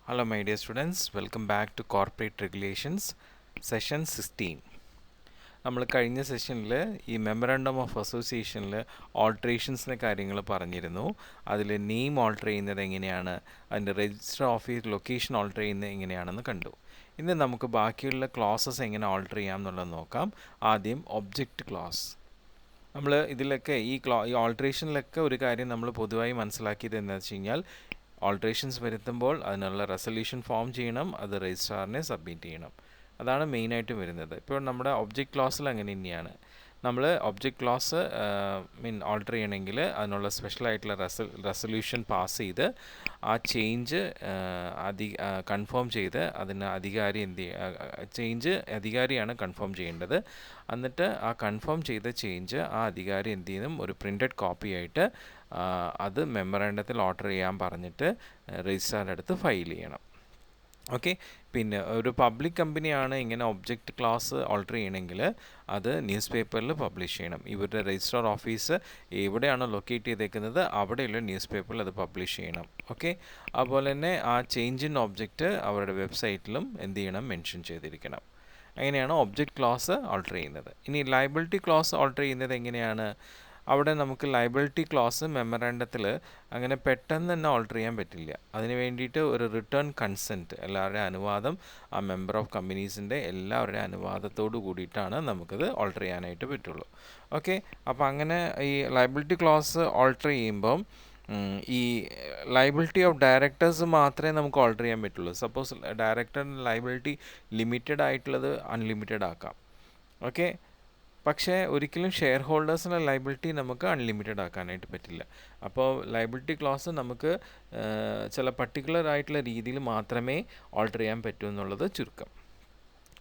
Hello my dear students, welcome back to Corporate Regulations Session 16. നമ്മൾ കഴിഞ്ഞ സെഷനിൽ ഈ മെമ്മറാണ്ടം ഓഫ് അസോസിയേഷനിൽ ഓൾട്രേഷൻസിൻ്റെ കാര്യങ്ങൾ പറഞ്ഞിരുന്നു. അതിൽ നെയിം ഓൾട്ടർ ചെയ്യുന്നത് എങ്ങനെയാണ്, അതിൻ്റെ രജിസ്റ്റർ ഓഫീസ് ലൊക്കേഷൻ ഓൾട്ടർ ചെയ്യുന്നത് എങ്ങനെയാണെന്ന് കണ്ടു. ഇന്ന് നമുക്ക് ബാക്കിയുള്ള ക്ലോസസ് എങ്ങനെ ഓൾട്ടർ ചെയ്യാം എന്നുള്ളത് നോക്കാം. ആദ്യം ഒബ്ജക്റ്റ് ക്ലോസ്. നമ്മൾ ഇതിലൊക്കെ ഈ ഓൾട്രേഷനിലൊക്കെ ഒരു കാര്യം നമ്മൾ പൊതുവായി മനസ്സിലാക്കിയത് എന്താണെന്ന് വെച്ച് കഴിഞ്ഞാൽ, ഓൾട്രേഷൻസ് വരുത്തുമ്പോൾ അതിനുള്ള റെസൊല്യൂഷൻ ഫോം ചെയ്യണം, അത് രജിസ്ട്രാറിനെ സബ്മിറ്റ് ചെയ്യണം. അതാണ് മെയിനായിട്ടും വരുന്നത്. ഇപ്പോൾ നമ്മുടെ ഒബ്ജക്റ്റ് ക്ലോസിൽ അങ്ങനെ തന്നെയാണ്. നമ്മൾ ഒബ്ജക്റ്റ് ക്ലോസ് ഓൾട്ടർ ചെയ്യണമെങ്കിൽ അതിനുള്ള സ്പെഷ്യലായിട്ടുള്ള റെസൊല്യൂഷൻ പാസ് ചെയ്ത് ആ ചേഞ്ച് കൺഫേം ചെയ്ത് അതിന് അധികാരി ചേഞ്ച് അധികാരിയാണ് കൺഫേം ചെയ്യേണ്ടത്. എന്നിട്ട് ആ കൺഫേം ചെയ്ത ചേഞ്ച് ആ അധികാരി എന്ത് ചെയ്യണം, ഒരു പ്രിൻ്റഡ് കോപ്പി ആയിട്ട് അത് മെമ്മറാണ്ടത്തിൽ ഓർഡർ ചെയ്യാൻ പറഞ്ഞിട്ട് രജിസ്ട്രാറിൻ്റെ അടുത്ത് ഫയൽ ചെയ്യണം. ഓക്കെ. പിന്നെ ഒരു പബ്ലിക് കമ്പനിയാണ് ഇങ്ങനെ ഒബ്ജക്റ്റ് ക്ലാസ് ഓൾട്ടർ ചെയ്യണമെങ്കിൽ അത് ന്യൂസ് പേപ്പറിൽ പബ്ലിഷ് ചെയ്യണം. ഇവരുടെ രജിസ്ട്രാർ ഓഫീസ് എവിടെയാണോ ലൊക്കേറ്റ് ചെയ്തേക്കുന്നത് അവിടെയുള്ള ന്യൂസ് പേപ്പറിൽ അത് പബ്ലിഷ് ചെയ്യണം. ഓക്കെ. അതുപോലെ തന്നെ ആ ചേഞ്ച് ഇൻ ഒബ്ജക്റ്റ് അവരുടെ വെബ്സൈറ്റിലും എന്ത് ചെയ്യണം, മെൻഷൻ ചെയ്തിരിക്കണം. അങ്ങനെയാണ് ഒബ്ജക്റ്റ് ക്ലോസ് ഓൾട്ടർ ചെയ്യുന്നത്. ഇനി ലയബിലിറ്റി ക്ലോസ് ഓൾട്ടർ ചെയ്യുന്നത് എങ്ങനെയാണ്? അവിടെ നമുക്ക് ലയബിലിറ്റി ക്ലോസ് മെമ്മറാണ്ടത്തിൽ അങ്ങനെ പെട്ടെന്ന് തന്നെ ഓൾട്ടർ ചെയ്യാൻ പറ്റില്ല. അതിന് വേണ്ടിയിട്ട് ഒരു റിട്ടേൺ കൺസെൻറ്റ്, എല്ലാവരുടെയും അനുവാദം, ആ മെമ്പർ ഓഫ് കമ്പനീസിൻ്റെ എല്ലാവരുടെയും അനുവാദത്തോട് കൂടിയിട്ടാണ് നമുക്കത് ഓൾട്ടർ ചെയ്യാനായിട്ട് പറ്റുള്ളൂ. ഓക്കെ. അപ്പോൾ അങ്ങനെ ഈ ലയബിലിറ്റി ക്ലോസ് ഓൾട്ടർ ചെയ്യുമ്പം ഈ ലയബിലിറ്റി ഓഫ് ഡയറക്ടേഴ്സ് മാത്രമേ നമുക്ക് ഓൾട്ടർ ചെയ്യാൻ പറ്റുള്ളൂ. സപ്പോസ് ഡയറക്ടറിൻ്റെ ലയബിലിറ്റി ലിമിറ്റഡ് ആയിട്ടുള്ളത് അൺലിമിറ്റഡ് ആക്കാം. ഓക്കെ. പക്ഷേ ഒരിക്കലും ഷെയർ ഹോൾഡേഴ്സിൻ്റെ ലയബിലിറ്റി നമുക്ക് അൺലിമിറ്റഡ് ആക്കാനായിട്ട് പറ്റില്ല. അപ്പോൾ ലയബിലിറ്റി ക്ലോസ് നമുക്ക് ചില പർട്ടിക്കുലർ ആയിട്ടുള്ള രീതിയിൽ മാത്രമേ ഓൾട്ടർ ചെയ്യാൻ പറ്റൂ എന്നുള്ളത് ചുരുക്കം.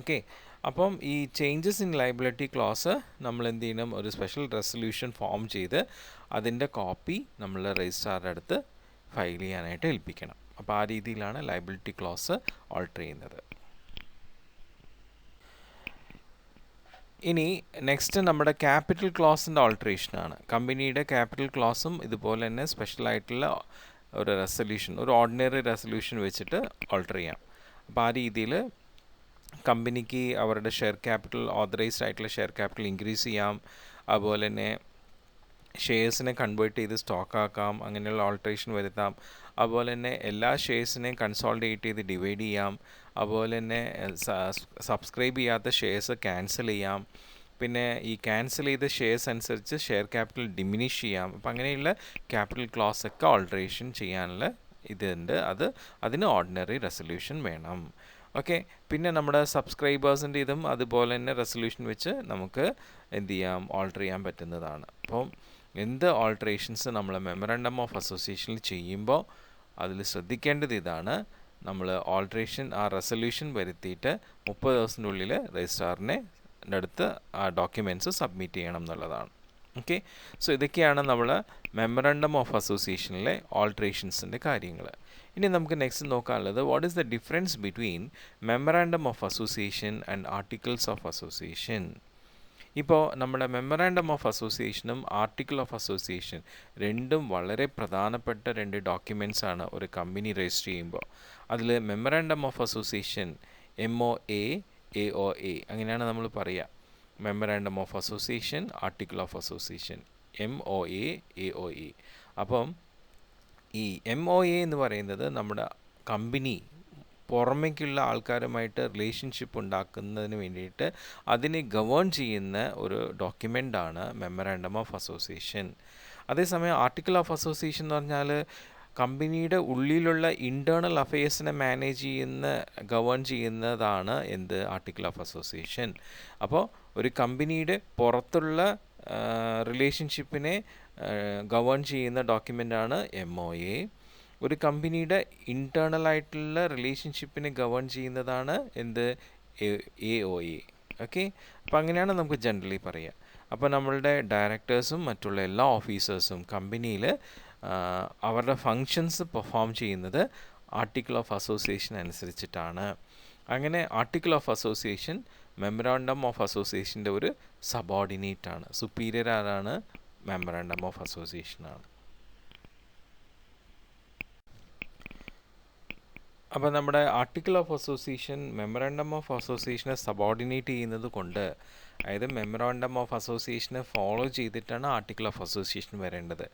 ഓക്കെ. അപ്പം ഈ ചേഞ്ചസ് ഇൻ ലയബിലിറ്റി ക്ലോസ് നമ്മൾ എന്ത് ചെയ്യണം, ഒരു സ്പെഷ്യൽ റെസൊല്യൂഷൻ ഫോം ചെയ്ത് അതിൻ്റെ കോപ്പി നമ്മൾ രജിസ്ട്രാറുടെ അടുത്ത് ഫയൽ ചെയ്യാനായിട്ട് ഏൽപ്പിക്കണം. അപ്പോൾ ആ രീതിയിലാണ് ലയബിലിറ്റി ക്ലോസ് ഓൾട്ടർ ചെയ്യുന്നത്. ഇനി നെക്സ്റ്റ് നമ്മുടെ ക്യാപിറ്റൽ ക്ലോസിൻ്റെ ഓൾട്രേഷനാണ്. കമ്പനിയുടെ ക്യാപിറ്റൽ ക്ലോസും ഇതുപോലെ തന്നെ സ്പെഷ്യലായിട്ടുള്ള ഒരു റെസൊല്യൂഷൻ, ഒരു ഓർഡിനറി റെസൊല്യൂഷൻ വെച്ചിട്ട് ഓൾട്ടർ ചെയ്യാം. അപ്പോൾ ആ രീതിയിൽ കമ്പനിക്ക് അവരുടെ ഷെയർ ക്യാപിറ്റൽ, ഓതറൈസ്ഡ് ആയിട്ടുള്ള ഷെയർ ക്യാപിറ്റൽ ഇൻക്രീസ് ചെയ്യാം. അതുപോലെ തന്നെ ഷെയർസിനെ കൺവേർട്ട് ചെയ്ത് സ്റ്റോക്ക് ആക്കാം, അങ്ങനെയുള്ള ഓൾട്രേഷൻ വരുത്താം. അതുപോലെ തന്നെ എല്ലാ ഷെയർസിനെയും കൺസോളിഡേറ്റ് ചെയ്ത് ഡിവൈഡ് ചെയ്യാം. അതുപോലെ തന്നെ സബ്സ്ക്രൈബ് ചെയ്യാത്ത ഷെയർസ് ക്യാൻസൽ ചെയ്യാം. പിന്നെ ഈ ക്യാൻസൽ ചെയ്ത ഷെയർസ് അനുസരിച്ച് ഷെയർ ക്യാപിറ്റൽ ഡിമിനിഷ് ചെയ്യാം. അപ്പം അങ്ങനെയുള്ള ക്യാപിറ്റൽ ക്ലോസ് ഒക്കെ ഓൾട്രേഷൻ ചെയ്യാനുള്ള ഇതുണ്ട്. അതിന് ഓർഡിനറി റെസൊല്യൂഷൻ വേണം. ഓക്കെ. പിന്നെ നമ്മുടെ സബ്സ്ക്രൈബേഴ്സിൻ്റെ ഇതും അതുപോലെ തന്നെ റെസൊല്യൂഷൻ വെച്ച് നമുക്ക് എന്ത് ചെയ്യാം, ഓൾട്ടർ ചെയ്യാൻ പറ്റുന്നതാണ്. അപ്പം എന്ത് ഓൾട്രേഷൻസ് നമ്മൾ മെമ്മറാണ്ടം ഓഫ് അസോസിയേഷനിൽ ചെയ്യുമ്പോൾ അതിൽ ശ്രദ്ധിക്കേണ്ടത് ഇതാണ്: നമ്മൾ ഓൾട്രേഷൻ ആ റെസൊല്യൂഷൻ വരുത്തിയിട്ട് 30 ദിവസത്തിനുള്ളിൽ രജിസ്ട്രാറിനെ അടുത്ത് ആ ഡോക്യുമെൻറ്റ്സ് സബ്മിറ്റ് ചെയ്യണം എന്നുള്ളതാണ്. ഓക്കെ. സോ ഇതൊക്കെയാണ് നമ്മൾ മെമ്മറാണ്ടം ഓഫ് അസോസിയേഷനിലെ ഓൾട്രേഷൻസിൻ്റെ കാര്യങ്ങൾ. ഇനി നമുക്ക് നെക്സ്റ്റ് നോക്കാനുള്ളത്, what is the difference between memorandum of association and articles of association. ഇപ്പോൾ നമ്മുടെ മെമ്മറാണ്ടം ഓഫ് അസോസിയേഷനും ആർട്ടിക്കിൾ ഓഫ് അസോസിയേഷൻ രണ്ടും വളരെ പ്രധാനപ്പെട്ട രണ്ട് ഡോക്യുമെൻറ്റ്സ് ആണ് ഒരു കമ്പനി രജിസ്റ്റർ ചെയ്യുമ്പോൾ. അതിൽ memorandum of association MOA AOA അങ്ങനെയാണ് നമ്മൾ പറയുക. Memorandum of association, article of association, MOA AOA. അപ്പം ഈ MOA എന്ന് പറയുന്നത് നമ്മുടെ കമ്പനി പുറമേക്കുള്ള ആൾക്കാരുമായിട്ട് റിലേഷൻഷിപ്പ് ഉണ്ടാക്കുന്നതിന് വേണ്ടിയിട്ട് അതിനെ ഗവേൺ ചെയ്യുന്ന ഒരു ഡോക്യുമെൻ്റാണ് മെമ്മറാണ്ടം ഓഫ് അസോസിയേഷൻ. അതേസമയം ആർട്ടിക്കിൾ ഓഫ് അസോസിയേഷൻ എന്ന് പറഞ്ഞാൽ കമ്പനിയുടെ ഉള്ളിലുള്ള ഇൻറ്റേർണൽ അഫെയർസിനെ ഗവേൺ ചെയ്യുന്നതാണ് എന്ത്, ആർട്ടിക്കിൾ ഓഫ് അസോസിയേഷൻ. അപ്പോൾ ഒരു കമ്പനിയുടെ പുറത്തുള്ള റിലേഷൻഷിപ്പിനെ ഗവേൺ ചെയ്യുന്ന ഡോക്യുമെൻ്റാണ് MOA. ഒരു കമ്പനിയുടെ ഇൻറ്റേർണലായിട്ടുള്ള റിലേഷൻഷിപ്പിനെ ഗവേൺ ചെയ്യുന്നതാണ് എന്ത്, AOA. ഓക്കെ. അപ്പോൾ അങ്ങനെയാണ് നമുക്ക് ജനറലി പറയുക. അപ്പോൾ നമ്മളുടെ ഡയറക്ടേഴ്സും മറ്റുള്ള എല്ലാ ഓഫീസേഴ്സും കമ്പനിയിൽ അവരുടെ ഫങ്ഷൻസ് പെർഫോം ചെയ്യുന്നത് ആർട്ടിക്കിൾ ഓഫ് അസോസിയേഷൻ അനുസരിച്ചിട്ടാണ്. അങ്ങനെ article of association memorandum of അസോസിയേഷൻ്റെ ഒരു സബോർഡിനേറ്റ് ആണ്. സുപ്പീരിയർ ആരാണ്? മെമ്മറാണ്ടം ഓഫ് അസോസിയേഷൻ ആണ്. അപ്പോൾ നമ്മുടെ article of association memorandum of അസോസിയേഷനെ സബോർഡിനേറ്റ് ചെയ്യുന്നത് കൊണ്ട്, അതായത് മെമ്മറാണ്ടം ഓഫ് അസോസിയേഷനെ ഫോളോ ചെയ്തിട്ടാണ് ആർട്ടിക്കിൾ ഓഫ് അസോസിയേഷൻ വരേണ്ടത്.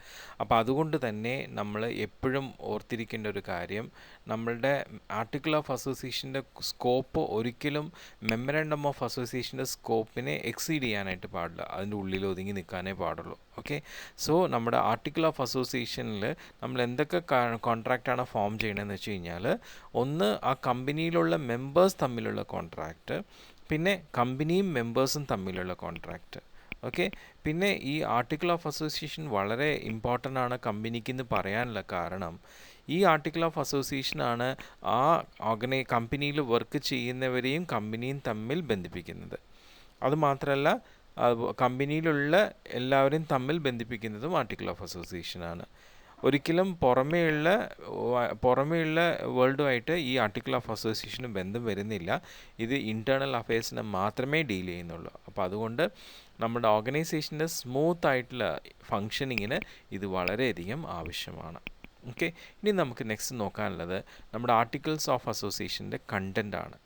അപ്പോൾ അതുകൊണ്ട് തന്നെ നമ്മൾ എപ്പോഴും ഓർത്തിരിക്കേണ്ട ഒരു കാര്യം, നമ്മളുടെ ആർട്ടിക്കിൾ ഓഫ് അസോസിയേഷൻ്റെ സ്കോപ്പ് ഒരിക്കലും മെമ്മറാണ്ടം ഓഫ് അസോസിയേഷൻ്റെ സ്കോപ്പിനെ എക്സീഡ് ചെയ്യാനായിട്ട് പാടില്ല, അതിൻ്റെ ഉള്ളിൽ ഒതുങ്ങി നിൽക്കാനേ പാടുള്ളൂ. ഓക്കെ, സോ നമ്മുടെ ആർട്ടിക്കിൾ ഓഫ് അസോസിയേഷനിൽ നമ്മൾ എന്തൊക്കെ കോൺട്രാക്റ്റാണ് ഫോം ചെയ്യണമെന്ന് വെച്ച് കഴിഞ്ഞാൽ, ഒന്ന് ആ കമ്പനിയിലുള്ള മെമ്പേഴ്സ് തമ്മിലുള്ള കോൺട്രാക്റ്റ്, പിന്നെ കമ്പനിയും മെമ്പേഴ്സും തമ്മിലുള്ള കോൺട്രാക്റ്റ്. ഓക്കെ, പിന്നെ ഈ ആർട്ടിക്കിൾ ഓഫ് അസോസിയേഷൻ വളരെ ഇമ്പോർട്ടൻ്റ് ആണ് കമ്പനിക്ക് എന്ന് പറയാനുള്ള കാരണം, ഈ ആർട്ടിക്കിൾ ഓഫ് അസോസിയേഷനാണ് ആ കമ്പനിയിൽ വർക്ക് ചെയ്യുന്നവരെയും കമ്പനിയും തമ്മിൽ ബന്ധിപ്പിക്കുന്നത്. അതുമാത്രമല്ല, കമ്പനിയിലുള്ള എല്ലാവരെയും തമ്മിൽ ബന്ധിപ്പിക്കുന്നതും ആർട്ടിക്കിൾ ഓഫ് അസോസിയേഷനാണ്. ഒരിക്കലും പുറമേയുള്ള വേൾഡുമായിട്ട് ഈ ആർട്ടിക്കിൾ ഓഫ് അസോസിയേഷന് ബന്ധം വരുന്നില്ല. ഇത് ഇൻറ്റേർണൽ അഫയേഴ്സിനെ മാത്രമേ ഡീൽ ചെയ്യുന്നുള്ളൂ. അപ്പോൾ അതുകൊണ്ട് നമ്മുടെ ഓർഗനൈസേഷൻ്റെ സ്മൂത്ത് ആയിട്ടുള്ള ഫങ്ഷനിങ്ങിന് ഇത് വളരെയധികം ആവശ്യമാണ്. ഓക്കെ, ഇനി നമുക്ക് നെക്സ്റ്റ് നോക്കാനുള്ളത് നമ്മുടെ ആർട്ടിക്കിൾസ് ഓഫ് അസോസിയേഷൻ്റെ കണ്ടൻ്റാണ്.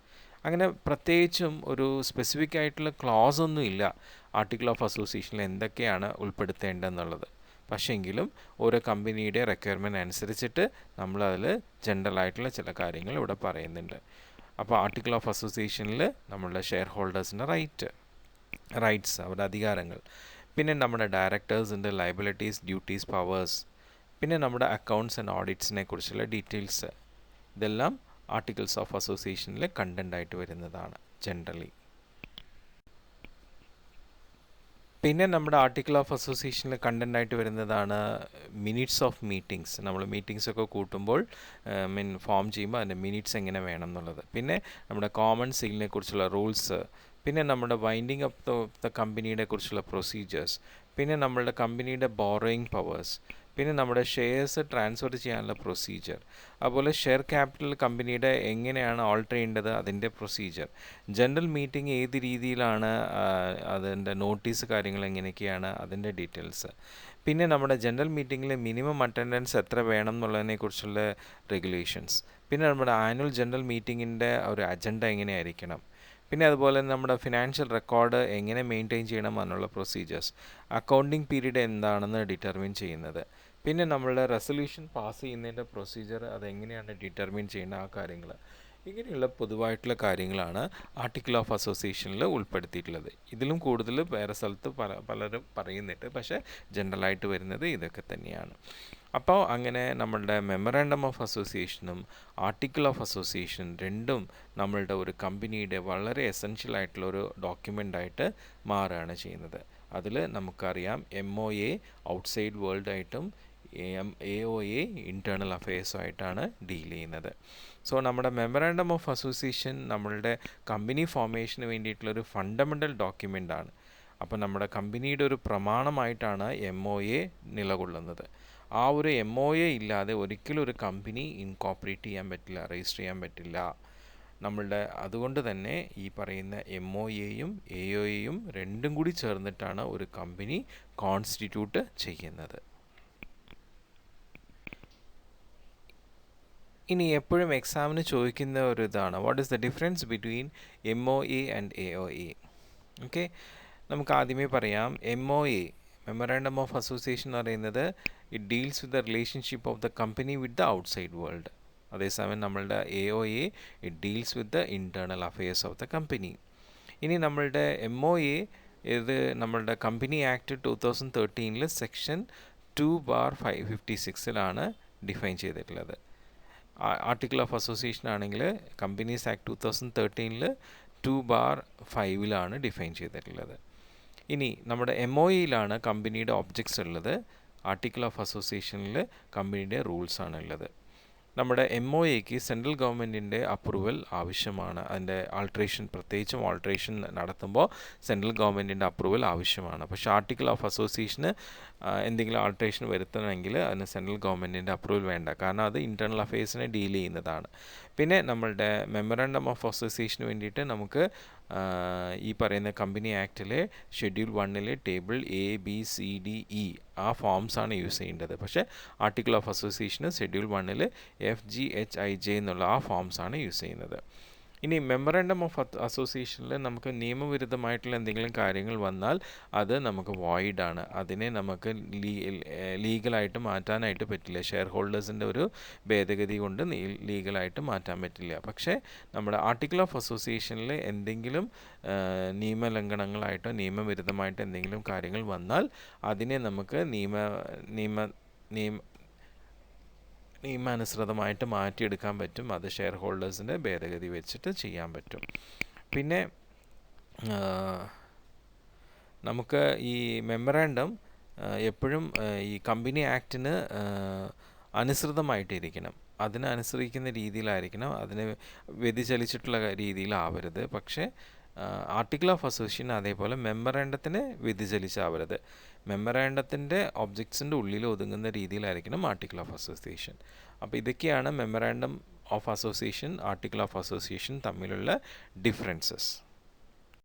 അങ്ങനെ പ്രത്യേകിച്ചും ഒരു സ്പെസിഫിക് ആയിട്ടുള്ള ക്ലോസ് ഒന്നും ഇല്ല ആർട്ടിക്കിൾ ഓഫ് അസോസിയേഷനിൽ എന്തൊക്കെയാണ് ഉൾപ്പെടുത്തേണ്ടതെന്നുള്ളത്. പക്ഷേങ്കിലും ഓരോ കമ്പനിയുടെ റിക്വയർമെൻറ്റ് അനുസരിച്ചിട്ട് നമ്മളതിൽ ജനറൽ ആയിട്ടുള്ള ചില കാര്യങ്ങൾ ഇവിടെ പറയുന്നുണ്ട്. അപ്പോൾ ആർട്ടിക്കിൾ ഓഫ് അസോസിയേഷനിൽ നമ്മളുടെ ഷെയർ ഹോൾഡേഴ്സിൻ്റെ റൈറ്റ്സ്, അവരുടെ അധികാരങ്ങൾ, പിന്നെ നമ്മുടെ ഡയറക്ടേഴ്സിൻ്റെ ലയബിലിറ്റീസ്, ഡ്യൂട്ടീസ്, പവേഴ്സ്, പിന്നെ നമ്മുടെ അക്കൗണ്ട്സ് ആൻഡ് ഓഡിറ്റ്സിനെ കുറിച്ചുള്ള ഡീറ്റെയിൽസ്, ഇതെല്ലാം ആർട്ടിക്കിൾസ് ഓഫ് അസോസിയേഷനിൽ കണ്ടൻ്റായിട്ട് വരുന്നതാണ് ജനറലി. പിന്നെ നമ്മുടെ ആർട്ടിക്കിൾ ഓഫ് അസോസിയേഷനിൽ കണ്ടൻ്റായിട്ട് വരുന്നതാണ് മിനിറ്റ്സ് ഓഫ് മീറ്റിങ്സ്. നമ്മൾ മീറ്റിങ്സൊക്കെ കൂട്ടുമ്പോൾ ഫോം ചെയ്യുമ്പോൾ അതിൻ്റെ മിനിറ്റ്സ് എങ്ങനെ വേണം എന്നുള്ളത്. പിന്നെ നമ്മുടെ കോമൺ സീലിനെ കുറിച്ചുള്ള റൂൾസ്, പിന്നെ നമ്മുടെ വൈൻഡിങ് അപ്പ് ദ കമ്പനിയുടെ കുറിച്ചുള്ള പ്രൊസീജിയേഴ്സ്, പിന്നെ നമ്മളുടെ കമ്പനിയുടെ ബോറോയിങ് പവേഴ്സ്, പിന്നെ നമ്മുടെ ഷെയർസ് ട്രാൻസ്ഫർ ചെയ്യാനുള്ള പ്രൊസീജിയർ, അതുപോലെ ഷെയർ ക്യാപിറ്റൽ കമ്പനിയുടെ എങ്ങനെയാണ് ഓൾട്ടർ ചെയ്യേണ്ടത് അതിൻ്റെ പ്രൊസീജിയർ, ജനറൽ മീറ്റിംഗ് ഏത് രീതിയിലാണ്, അതിൻ്റെ നോട്ടീസ് കാര്യങ്ങൾ എങ്ങനെയൊക്കെയാണ് അതിൻ്റെ ഡീറ്റെയിൽസ്, പിന്നെ നമ്മുടെ ജനറൽ മീറ്റിങ്ങിൽ മിനിമം അറ്റൻഡൻസ് എത്ര വേണം എന്നുള്ളതിനെക്കുറിച്ചുള്ള റെഗുലേഷൻസ്, പിന്നെ നമ്മുടെ ആനുവൽ ജനറൽ മീറ്റിങ്ങിൻ്റെ ഒരു അജണ്ട എങ്ങനെയായിരിക്കണം, പിന്നെ അതുപോലെ നമ്മുടെ ഫിനാൻഷ്യൽ റെക്കോർഡ് എങ്ങനെ മെയിൻറ്റെയിൻ ചെയ്യണം എന്നുള്ള പ്രൊസീജിയേഴ്സ്, അക്കൗണ്ടിങ് പീരീഡ് എന്താണെന്ന് ഡിറ്റർമിൻ ചെയ്യുന്നത്, പിന്നെ നമ്മളുടെ റെസൊല്യൂഷൻ പാസ് ചെയ്യുന്നതിൻ്റെ പ്രൊസീജിയർ അതെങ്ങനെയാണ് ഡിറ്റർമിൻ ചെയ്യുന്ന ആ കാര്യങ്ങൾ, ഇങ്ങനെയുള്ള പൊതുവായിട്ടുള്ള കാര്യങ്ങളാണ് ആർട്ടിക്കിൾ ഓഫ് അസോസിയേഷനിൽ ഉൾപ്പെടുത്തിയിട്ടുള്ളത്. ഇതിലും കൂടുതൽ വേറെ സ്ഥലത്ത് പലരും പറയുന്നുണ്ട്, പക്ഷേ ജനറലായിട്ട് വരുന്നത് ഇതൊക്കെ തന്നെയാണ്. അപ്പോൾ അങ്ങനെ നമ്മളുടെ മെമ്മറാണ്ടം ഓഫ് അസോസിയേഷനും ആർട്ടിക്കിൾ ഓഫ് അസോസിയേഷൻ രണ്ടും നമ്മളുടെ ഒരു കമ്പനിയുടെ വളരെ എസെൻഷ്യൽ ആയിട്ടുള്ള ഒരു ഡോക്യുമെൻ്റായിട്ട് മാറുകയാണ് ചെയ്യുന്നത്. അതിൽ നമുക്കറിയാം MOA ഔട്ട്സൈഡ് വേൾഡായിട്ടും AOA ഇൻറ്റേർണൽ അഫയേഴ്സുമായിട്ടാണ് ഡീൽ ചെയ്യുന്നത്. സോ നമ്മുടെ മെമ്മറാണ്ടം ഓഫ് അസോസിയേഷൻ നമ്മളുടെ കമ്പനി ഫോർമേഷന് വേണ്ടിയിട്ടുള്ളൊരു ഫണ്ടമെൻ്റൽ ഡോക്യുമെൻ്റാണ്. അപ്പോൾ നമ്മുടെ കമ്പനിയുടെ ഒരു പ്രമാണമായിട്ടാണ് MOA നിലകൊള്ളുന്നത്. ആ ഒരു MOA ഇല്ലാതെ ഒരിക്കലും ഒരു കമ്പനി ഇൻകോപ്പറേറ്റ് ചെയ്യാൻ പറ്റില്ല, രജിസ്റ്റർ ചെയ്യാൻ പറ്റില്ല. അതുകൊണ്ട് തന്നെ ഈ പറയുന്ന MOAയും AOAയും രണ്ടും കൂടി ചേർന്നിട്ടാണ് ഒരു കമ്പനി കോൺസ്റ്റിറ്റ്യൂട്ട് ചെയ്യുന്നത്. ഇനി എപ്പോഴും എക്സാമിന് ചോദിക്കുന്ന ഒരു ഇതാണ്, what is the difference between MOA and AOA? Okay, നമുക്ക് ആദ്യമേ പറയാം. MOA മെമ്മറാണ്ടം ഓഫ് അസോസിയേഷൻ എന്ന് പറയുന്നത് it deals with the relationship of the company with the outside world. അതേസമയം നമ്മളുടെ AOA it deals with the internal affairs of the company. ഇനി നമ്മളുടെ MOA ഇത് നമ്മളുടെ കമ്പനി ആക്ട് 2013 സെക്ഷൻ 2/556 ഡിഫൈൻ ചെയ്തിട്ടുള്ളത്. Article of association ആണെങ്കിൽ കമ്പനീസ് ആക്ട് 2013 2/5 ഡിഫൈൻ ചെയ്തിട്ടുള്ളത്. ഇനി നമ്മുടെ MOAയിലാണ് കമ്പനിയുടെ ഒബ്ജക്ട്സ് ഉള്ളത്, ആർട്ടിക്കിൾ ഓഫ് അസോസിയേഷനിൽ കമ്പനിയുടെ റൂൾസാണ് ഉള്ളത്. നമ്മുടെ MOAയ്ക്ക് സെൻട്രൽ ഗവൺമെൻറ്റിൻ്റെ അപ്രൂവൽ ആവശ്യമാണ്. അതിൻ്റെ പ്രത്യേകിച്ചും ആൾട്രേഷൻ നടത്തുമ്പോൾ സെൻട്രൽ ഗവൺമെൻറ്റിൻ്റെ അപ്രൂവൽ ആവശ്യമാണ്. പക്ഷേ ആർട്ടിക്കിൾ ഓഫ് അസോസിയേഷന് എന്തെങ്കിലും ആൾട്രേഷൻ വരുത്തണമെങ്കിൽ അതിന് സെൻട്രൽ ഗവൺമെൻറ്റിൻ്റെ അപ്രൂവൽ വേണ്ട, കാരണം അത് ഇൻറ്റേർണൽ അഫയേഴ്സിനെ ഡീൽ ചെയ്യുന്നതാണ്. പിന്നെ നമ്മളുടെ മെമ്മറാണ്ടം ഓഫ് അസോസിയേഷന് വേണ്ടിയിട്ട് നമുക്ക് ഈ പറയുന്ന കമ്പനി ആക്ടിലെ ഷെഡ്യൂൾ 1 ടേബിൾ ABCDE ആ ഫോംസാണ് യൂസ് ചെയ്യേണ്ടത്. പക്ഷേ article of association schedule 1 FGHIJ എന്നുള്ള ആ ഫോംസാണ് യൂസ് ചെയ്യുന്നത്. ഇനി മെമ്മറാണ്ടം ഓഫ് അസോസിയേഷനിൽ നമുക്ക് നിയമവിരുദ്ധമായിട്ടുള്ള എന്തെങ്കിലും കാര്യങ്ങൾ വന്നാൽ അത് നമുക്ക് വോയിഡാണ്. അതിനെ നമുക്ക് ലീഗലായിട്ട് മാറ്റാനായിട്ട് പറ്റില്ല. ഷെയർ ഹോൾഡേഴ്സിൻ്റെ ഒരു ഭേദഗതി കൊണ്ട് ലീഗലായിട്ട് മാറ്റാൻ പറ്റില്ല. പക്ഷേ നമ്മുടെ ആർട്ടിക്കിൾ ഓഫ് അസോസിയേഷനിൽ എന്തെങ്കിലും നിയമലംഘനങ്ങളായിട്ടോ നിയമവിരുദ്ധമായിട്ടോ എന്തെങ്കിലും കാര്യങ്ങൾ വന്നാൽ അതിനെ നമുക്ക് നിയമാനുസൃതമായിട്ട് മാറ്റിയെടുക്കാൻ പറ്റും. അത് ഷെയർ ഹോൾഡേഴ്സിൻ്റെ ഭേദഗതി വെച്ചിട്ട് ചെയ്യാൻ പറ്റും. പിന്നെ നമുക്ക് ഈ മെമ്മറാണ്ടം എപ്പോഴും ഈ കമ്പനി ആക്ടിന് അനുസൃതമായിട്ടിരിക്കണം. അതിനെ അനുസരിക്കുന്ന രീതിയിലായിരിക്കണം, അതിന് വ്യതിചലിച്ചിട്ടുള്ള രീതിയിലാവരുത്. പക്ഷേ ആർട്ടിക്കിൾ ഓഫ് അസോസിയേഷൻ അതേപോലെ മെമ്മറാണ്ടത്തിന് വ്യതിചലിച്ചാവരുത്. മെമ്മറാണ്ടത്തിൻ്റെ ഒബ്ജക്ട്സിൻ്റെ ഉള്ളിൽ ഒതുങ്ങുന്ന രീതിയിലായിരിക്കണം ആർട്ടിക്കിൾ ഓഫ് അസോസിയേഷൻ. അപ്പോൾ ഇതൊക്കെയാണ് memorandum of association, article of association തമ്മിലുള്ള ഡിഫറൻസസ്.